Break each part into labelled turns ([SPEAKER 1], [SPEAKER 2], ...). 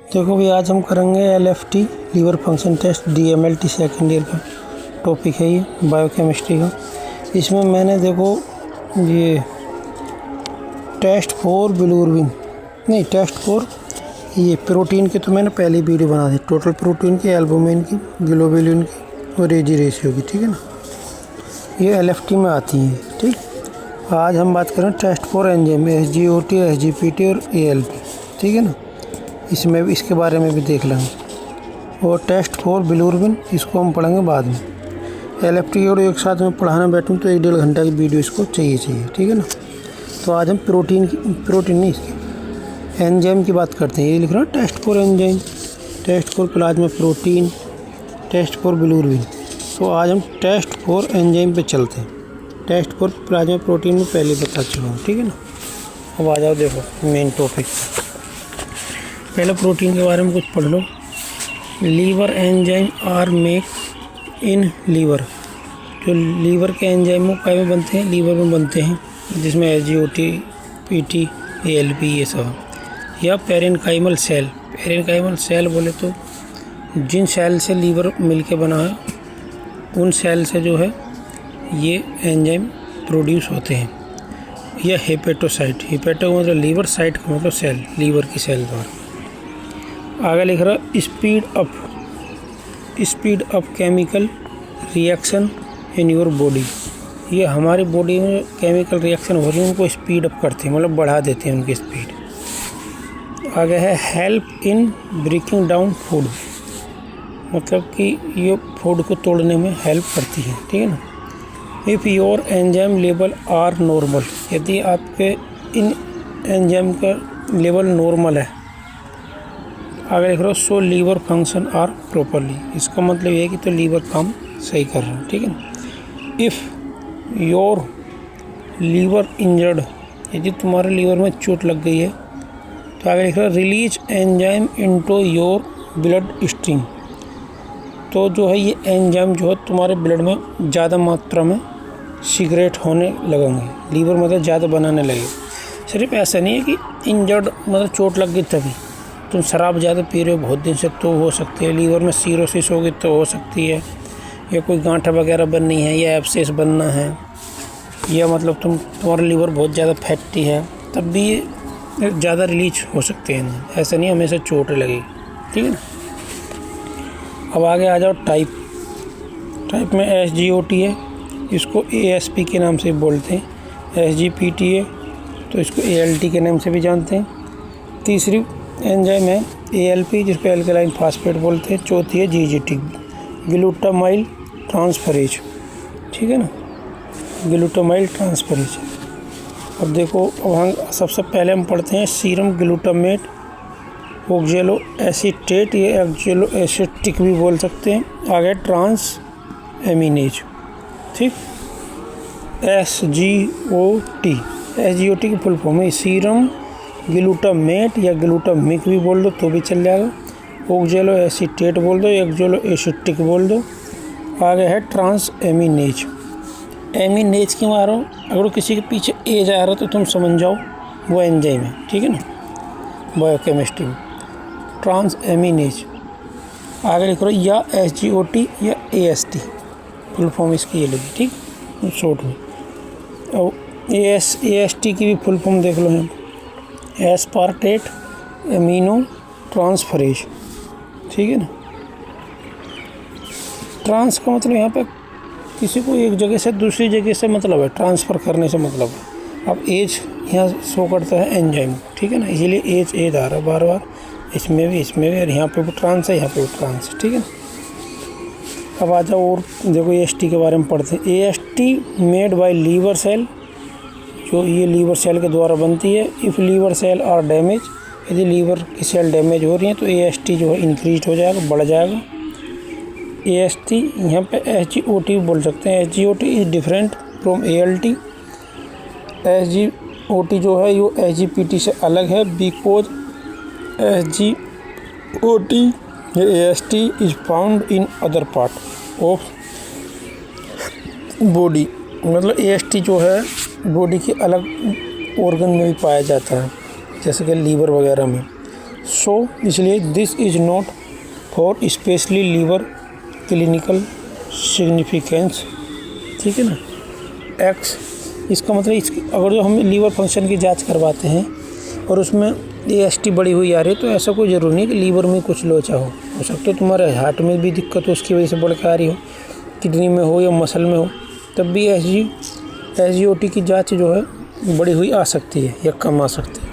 [SPEAKER 1] देखो भी आज हम करेंगे LFT liver function test DMLT second year का टॉपिक है ये बायोकेमिस्ट्री का। इसमें मैंने देखो ये टेस्ट फॉर बिलिरुबिन नहीं टेस्ट फॉर ये प्रोटीन के तो मैंने पहली वीडियो बना दी, टोटल प्रोटीन की, एल्बुमिन की, ग्लोबुलिन की और एजी रेशियो की, ठीक है ना। ये LFT में आती है, ठीक। आज हम बात करें test for enzyme SGOT, SGPT और ALP, ठीक है ना। इसमें भी इसके बारे में भी देख लेंगे। और टेस्ट फॉर बिलिरुबिन इसको हम पढ़ेंगे बाद में। LFT और एक साथ में पढ़ाना बैठूँ तो 1-1.5 घंटा की वीडियो इसको चाहिए, ठीक है ना। तो आज हम प्रोटीन नहीं इसकी एंजाइम की बात करते हैं। ये लिख रहा है test for enzyme, test for plasma protein, test for bilirubin. तो आज हम टेस्ट फॉर एंजाइम पे चलते हैं। टेस्ट फॉर प्लाज्मा प्रोटीन में पहले बता चुका हूँ, ठीक है ना। अब आ जाओ देखो मेन टॉपिक। पहले प्रोटीन के बारे में कुछ पढ़ लो। Liver enzyme are make in liver. जो लीवर के एंजाइम काय में बनते हैं, लीवर में बनते हैं, जिसमें SGOT, PT, ALP ये सब। या पेरेन्काइमल सेल। पेरेन्काइमल सेल बोले तो जिन सेल से लीवर मिलके बना है उन सेल से जो है ये एंजाइम प्रोड्यूस होते हैं। या हेपेटोसाइट, हेपेटो मतलब लीवर, साइट का मतलब सेल, लीवर की सेल द्वारा। आगे लिख रहा speed up chemical reaction in your body. ये हमारी बॉडी में केमिकल रिएक्शन हो रही है उनको स्पीड अप करते हैं, मतलब बढ़ा देते हैं उनकी स्पीड। आगे है help in breaking down food, मतलब कि ये फूड को तोड़ने में हेल्प करती है, ठीक है ना। If your enzyme level are normal, यदि आपके इन एंजाइम का लेवल नॉर्मल है। आगे लिख रहा हो so liver function are properly, इसका मतलब ये है कि तो लीवर काम सही कर रहा है, ठीक है ना। इफ़ योर लीवर इंजर्ड, यदि तुम्हारे लीवर में चोट लग गई है तो आगे लिख रहा है release enzyme into your blood stream. तो जो है ये एंजाइम जो है तुम्हारे ब्लड में ज़्यादा मात्रा में सिगरेट होने लगेंगे, लीवर मतलब ज़्यादा बनाने लगे। सिर्फ ऐसा नहीं है कि इंजर्ड मतलब चोट लग गई तभी, तुम शराब ज़्यादा पी रहे हो बहुत दिन से तो हो सकती है, लीवर में सीरोसिस होगी तो हो सकती है, या कोई गांठ वगैरह बननी है, या एब्सेस बनना है, या मतलब तुम्हारा लीवर बहुत ज़्यादा फैटी है तब भी ये ज़्यादा रिलीज हो सकते हैं। ऐसा नहीं हमेशा चोट लगेगी, ठीक है ना। अब आगे आ जाओ टाइप में SGOT है, इसको ASP के नाम से बोलते हैं। SGPT है तो इसको ALT के नाम से भी जानते हैं। तीसरी एंजाइम है ALP जिसको एल्कलाइन फास्फेट बोलते हैं। चौथी है GGT ग्लूटामाइल ट्रांसफरेज, ठीक है ना, ग्लूटामाइल ट्रांसफरेज। अब देखो अब हम सबसे पहले हम पढ़ते हैं सीरम ग्लूटामेट ऑक्जेलो एसीटेट, ये ऑक्जेलो एसिटिक भी बोल सकते हैं। आगे ट्रांस एमिनेज, ठीक। SGOT की फुल फॉर्म है सीरम ग्लूटामेट या ग्लूटामिक भी बोल दो तो भी चल जाएगा। ऑक्जेलो एसीटेट बोल दो, ऑक्जेलो एसिटिक बोल दो। आगे है ट्रांस एमिनेज। एमिनेज की मारो, अगर किसी के पीछे एज आ रहा तो तुम समझ जाओ वो एंजाइम है, ठीक है ना, बायोकेमिस्ट्री में ट्रांस एमिनेज। आगे लिख रहा या SGOT या AST, फुल फॉर्म इसकी ये लगी, ठीक, शॉर्ट में। और AST की भी फुल फॉर्म देख लो हैं, एस्पार्टेट एमिनो ट्रांसफरेज, ठीक है ना। ट्रांस का मतलब यहाँ पर किसी को एक जगह से दूसरी जगह से मतलब है, ट्रांसफ़र करने से मतलब है। अब एज यहाँ शो करता है एंजाइम, ठीक है ना, इसीलिए एज आ रहा है बार बार, इसमें भी और यहाँ पे भी ट्रांस है, यहाँ पे भी ट्रांस है, ठीक है ना। अब आ जाओ और देखो AST के बारे में पढ़ते हैं। AST made by liver cell, जो ये लीवर सेल के द्वारा बनती है। If liver cell are damage, यदि लीवर की सेल डैमेज हो रही है तो AST जो है इंक्रीज हो जाएगा, बढ़ जाएगा। AST यहाँ पे SGOT बोल सकते हैं। SGOT is different from ALT। SGOT जो है ये SGPT से अलग है, because SGOT AST is found in other part of body. मतलब AST जो है बॉडी के अलग ऑर्गन में भी पाया जाता है, जैसे कि लीवर वगैरह में। सो इसलिए this is not for specially liver clinical significance, ठीक है ना। एक्स इसका मतलब अगर जो हम लीवर फंक्शन की जांच करवाते हैं और उसमें AST बढ़ी हुई आ रही है तो ऐसा कोई ज़रूरी नहीं कि लीवर में कुछ लोचा हो सकता है तुम्हारे हार्ट में भी दिक्कत हो, उसकी वजह से बढ़ के आ रही हो, किडनी में हो या मसल में हो, तब भी SGOT की जांच जो है बढ़ी हुई आ सकती है या कम आ सकती है।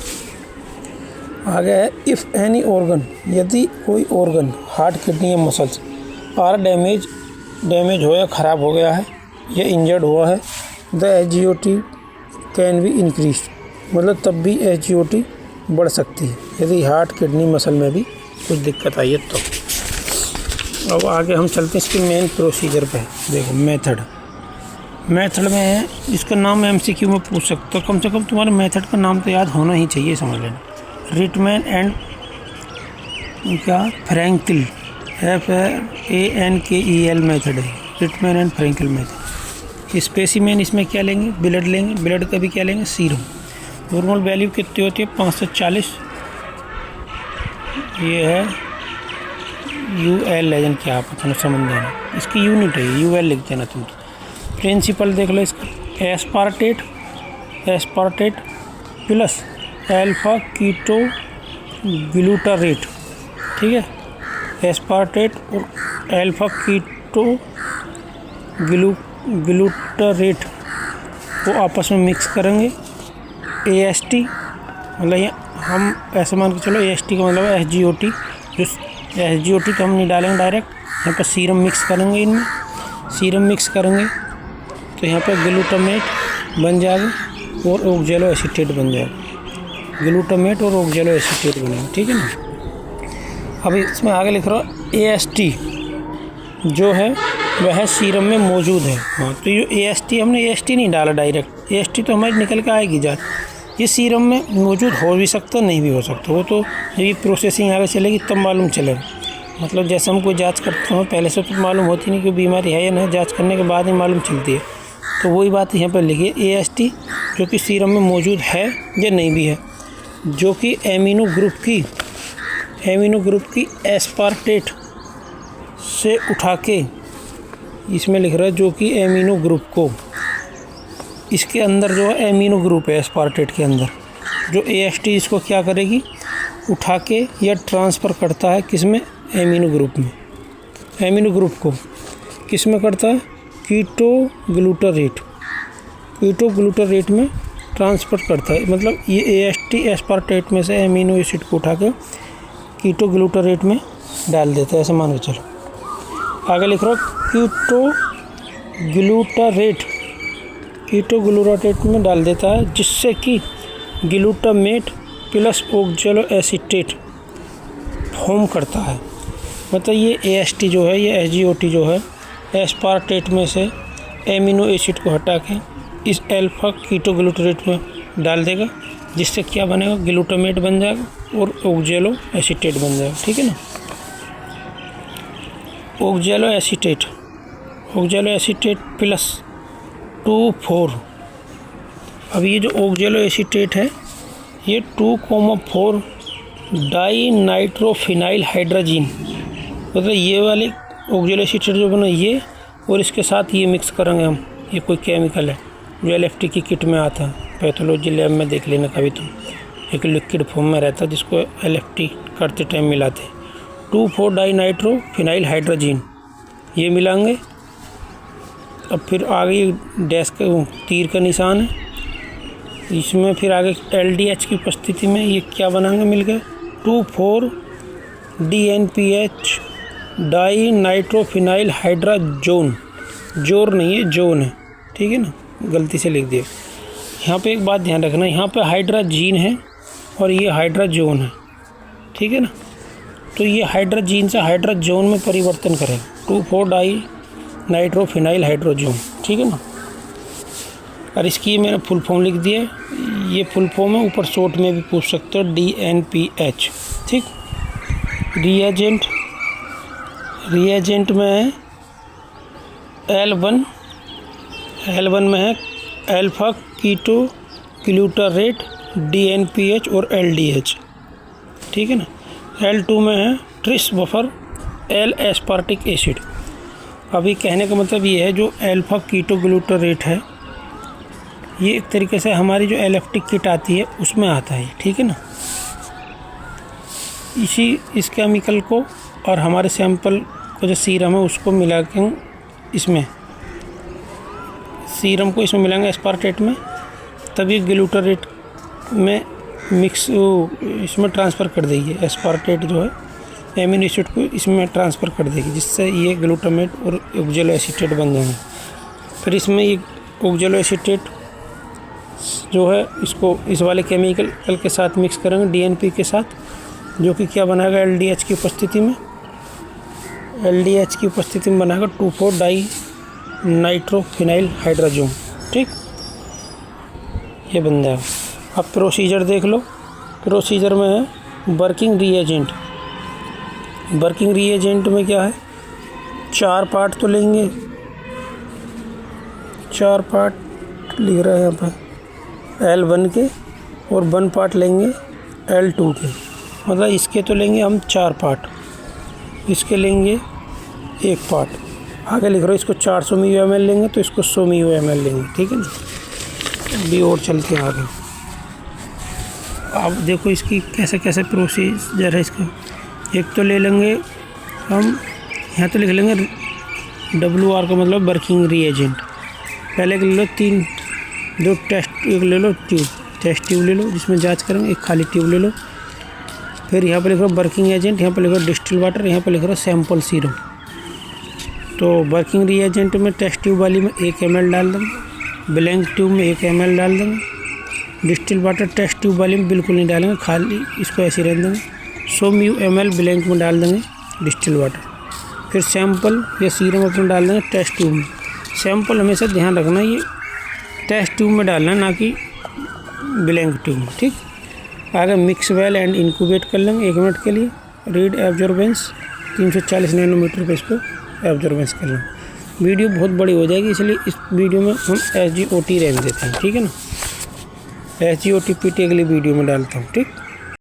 [SPEAKER 1] आगे है इफ़ एनी ऑर्गन, यदि कोई ऑर्गन हार्ट, किडनी या मसल्स आर डैमेज हो या ख़राब हो गया है या इंजर्ड हुआ है, the SGOT can be increase, मतलब तब भी SGOT बढ़ सकती है यदि हार्ट, किडनी, मसल में भी कुछ दिक्कत आई है तो। अब आगे हम चलते हैं इसके मेन प्रोसीजर पे। देखो मेथड में है, इसका नाम MCQ में पूछ सकते हो, कम से कम तुम्हारे मेथड का नाम तो याद होना ही चाहिए, समझ लेना। रिटमैन एंड क्या फ्रैंकल, FRANKEL मेथड है, रिटमैन एंड फ्रैंकल मेथड। स्पेसिमेन इसमें क्या लेंगे, ब्लड का भी क्या लेंगे, सीरम। नॉर्मल वैल्यू कितनी होती है, 5 से 40। ये है UL लेजन, क्या पता नहीं समझ देना, इसकी यूनिट है UL लिख देना तुम। प्रिंसिपल देख लो इसका, aspartate plus alpha keto glutarate, ठीक है। एस्पार्टेट और अल्फा कीटो ग्लूटारेट को आपस में मिक्स करेंगे। AST मतलब ये हम ऐसे मान के चलो, AST का मतलब SGOT, जो SGOT तो हम नहीं डालेंगे डायरेक्ट, यहाँ पर सीरम मिक्स करेंगे, इनमें सीरम मिक्स करेंगे तो यहाँ पर ग्लूटामेट बन जाएगा और ऑक्जेलो एसीटेट बन जाएगा, ग्लूटामेट और ऑक्जेलो एसीटेट बनेगा, ठीक है ना। अभी इसमें आगे लिख रहा हूँ AST जो है वह सीरम में मौजूद है। हाँ, तो ये AST हमने AST नहीं डाला डायरेक्ट, AST तो हमारी निकल के आएगी जांच। ये सीरम में मौजूद हो भी सकता, नहीं भी हो सकता, वो तो ये प्रोसेसिंग आगे चलेगी तब मालूम चलेगा। मतलब जैसे हम कोई जांच करते हैं पहले से तो मालूम होती नहीं कि बीमारी है या नहीं, जांच करने के बाद ही मालूम चलती है। तो वही बात यहाँ पर लिखी है, AST जो कि सीरम में मौजूद है या नहीं भी है, जो कि एमिनो ग्रुप की एस्पार्टेट से उठा के, इसमें लिख रहा है जो कि एमिनो ग्रुप को, इसके अंदर जो है एमिनो ग्रुप है एस्पार्टेट के अंदर, जो AST इसको क्या करेगी, उठा के या ट्रांसफ़र करता है किस में, एमिनो ग्रुप में। एमिनो ग्रुप को किस में करता है, कीटो ग्लूटारेट में ट्रांसफ़र करता है। मतलब ये AST एस्पार्टेट में से एमिनो एसिड को उठा के कीटो ग्लूटारेट में डाल देता है, ऐसे मान के चलो। आगे लिख रहा हूँ कीटो ग्लूटारेट में डाल देता है, जिससे कि ग्लूटामेट प्लस ऑक्जेलो एसीटेट फॉर्म करता है। मतलब ये AST जो है, ये SGOT जो है, एस्पार्टेट में से एमिनो एसिड को हटा के इस अल्फा कीटो ग्लूटारेट में डाल देगा, जिससे क्या बनेगा, ग्लूटामेट बन जाएगा और ऑक्जेलो एसीटेट बन जाएगा, ठीक है ना। ऑक्जेलो एसीटेट प्लस 2,4। अब ये जो ऑक्जेलो एसीटेट है ये 2,4 डाई नाइट्रोफिनाइल हाइड्रोजीन, मतलब ये वाली ऑक्जेलो एसीटेट जो बना ये, और इसके साथ ये मिक्स करेंगे हम। ये कोई केमिकल है जो LFT की किट में आता है, पैथोलॉजी लैब में देख लेना कभी तुम, एक लिक्विड फॉर्म में रहता है जिसको LFT करते टाइम मिलाते हैं। 2,4 डाई नाइट्रोफिनाइल हाइड्रोजीन ये मिलाएंगे। अब फिर आगे डैश का तीर का निशान है, इसमें फिर आगे LDH की उपस्थिति में ये क्या बनाएंगे मिलकर, 2,4 DNPH डाई नाइट्रोफिनाइल हाइड्राजोन, जोर नहीं है जोन है, ठीक है ना, गलती से लिख दिया। यहाँ पे एक बात ध्यान रखना, यहाँ पे हाइड्राजीन है और ये हाइड्राजोन है, ठीक है ना। तो ये हाइड्राजीन से हाइड्राजोन में परिवर्तन करें, 2,4 डाई नाइट्रोफिनाइल हाइड्रोजोन, ठीक है ना। और इसकी ये मैंने फुल फॉर्म लिख दिया, ये फुल फॉर्म है, ऊपर शॉर्ट में भी पूछ सकते हो, DNPH, ठीक। रिएजेंट में है L1 में है अल्फा कीटो ग्लूटारेट, DNPH और LDH, ठीक है ना। L2 में है tris buffer L aspartic acid. अभी कहने का मतलब ये है जो अल्फा कीटोग्लूटारेट है ये एक तरीके से हमारी जो एलिप्टिक किट आती है उसमें आता है, ठीक है ना। इस केमिकल को और हमारे सैंपल को जो सीरम है उसको मिला के इसमें सीरम को इसमें मिलाएंगे एस्पार्टेट में, तभी ग्लूटारेट में मिक्स इसमें ट्रांसफ़र कर देगी। एस्पार्टेट जो है एमिनो एसिड को इसमें ट्रांसफ़र कर देगी, जिससे ये ग्लूटामेट और ऑक्जेलोएसीटेट बन जाएंगे। फिर इसमें ये ऑक्जेलोएसीटेट जो है इसको इस वाले केमिकल के साथ मिक्स करेंगे DNP के साथ, जो कि क्या बनाएगा LDH की उपस्थिति में, LDH की उपस्थिति में बनाएगा 2,4-डाई नाइट्रोफिनाइल हाइड्रोजन, ठीक। ये बन जाएगा। अब प्रोसीजर देख लो। प्रोसीजर में है वर्किंग रिएजेंट। वर्किंग रिएजेंट में क्या है, 4 पार्ट तो लेंगे, 4 पार्ट लिख रहा है यहाँ पर L1 के, और 1 पार्ट लेंगे L2 के। मतलब इसके तो लेंगे हम 4 पार्ट, इसके लेंगे 1 पार्ट। आगे लिख रहा हूँ इसको 400 ml लेंगे तो इसको 100 ml लेंगे, ठीक है ना। अभी और चलते हैं आगे। अब देखो इसकी कैसे कैसे प्रोसीजर है इसका। एक तो ले लेंगे हम, यहाँ तो लिख लेंगे WR का मतलब वर्किंग रिएजेंट। पहले ले लो 2 टेस्ट, एक ले लो ट्यूब, टेस्ट ट्यूब ले लो जिसमें जांच करेंगे, एक खाली ट्यूब ले लो। फिर यहाँ पर लिख रहा वर्किंग एजेंट, यहाँ पर लिख रहा डिस्टिल वाटर, यहाँ पर लिख रहा सैंपल सीरम। तो वर्किंग रिएजेंट में टेस्ट ट्यूब वाली में 1 ml डाल देंगे, ब्लैंक ट्यूब में 1 ml डाल देंगे, डिस्टिल वाटर टेस्ट ट्यूब वाली में बिल्कुल नहीं डालेंगे, खाली इसको ऐसे रहने देंगे। 100 ml ब्लैंक में डाल देंगे डिस्टिल वाटर। फिर सैंपल या सीरम अपने डाल देंगे टेस्ट ट्यूब में। सैंपल हमेशा ध्यान रखना ये टेस्ट ट्यूब में डालना है, ना कि ब्लैंक ट्यूब में, ठीक। आगे मिक्स वेल एंड इंक्यूबेट कर लेंगे 1 मिनट के लिए। रीड एब्जॉर्बेंस 340 नैनोमीटर पे इसको एब्जॉर्बेंस कर लेंगे। वीडियो बहुत बड़ी हो जाएगी, इसलिए इस वीडियो में हम SGOT रहने देते हैं, ठीक है ना। SGOT PT अगली वीडियो में डालता हूँ, ठीक।